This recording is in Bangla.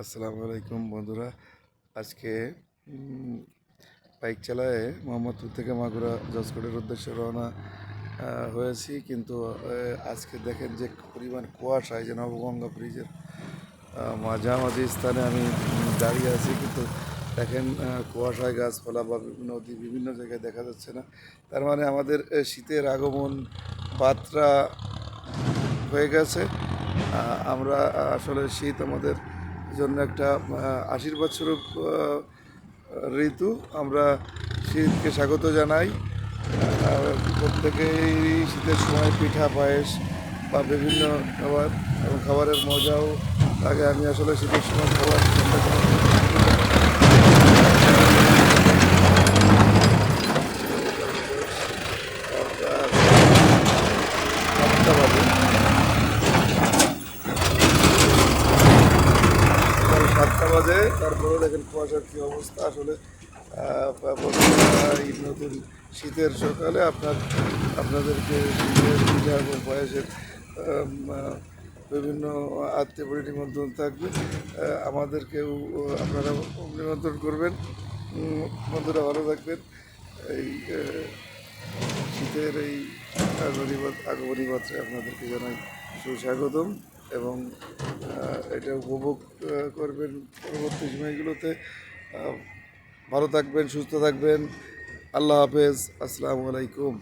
আসসালামু আলাইকুম বন্ধুরা। আজকে বাইক চালায়ে মোহাম্মদপুর থেকে মাগুরা জজকোটের উদ্দেশ্যে রওনা হয়েছি, কিন্তু আজকে দেখেন যে পরিমাণ কুয়াশা। এই যে নবগঙ্গা ব্রিজের মাঝামাঝি স্থানে আমি দাঁড়িয়ে আছি, কিন্তু দেখেন কুয়াশায় গাছপালা বা নদী বিভিন্ন জায়গায় দেখা যাচ্ছে না। তার মানে আমাদের শীতের আগমন বার্তা হয়ে গেছে। আমরা আসলে শীত আমাদের জন্য একটা আশীর্বাদ স্বরূপ ঋতু। আমরা শীতকে স্বাগত জানাই। প্রত্যেকেই শীতের সময় পিঠা পায়েস বা বিভিন্ন খাবার এবং খাবারের মজাও লাগে। আমি আসলে শীতের সময় খাবার সাতটা বাজে, সকাল 7টা বাজে। তারপরেও দেখেন কুয়াশার কী অবস্থা। আসলে এই নতুন শীতের সকালে আপনাদেরকে শীতের পিঠা এবং পায়েসের বিভিন্ন আত্মীয় নিমন্ত্রণ থাকবে। আমাদেরকেও আপনারা নিমন্ত্রণ করবেন। বন্ধুরা ভালো থাকবেন। এই শীতের এই আগমনী মাত্রায় আপনাদেরকে জানাই সুস্বাগতম, এবং এটা উপভোগ করবেন পরবর্তী সময়গুলোতে। ভালো থাকবেন, সুস্থ থাকবেন। আল্লাহ হাফেজ। আসসালামু আলাইকুম।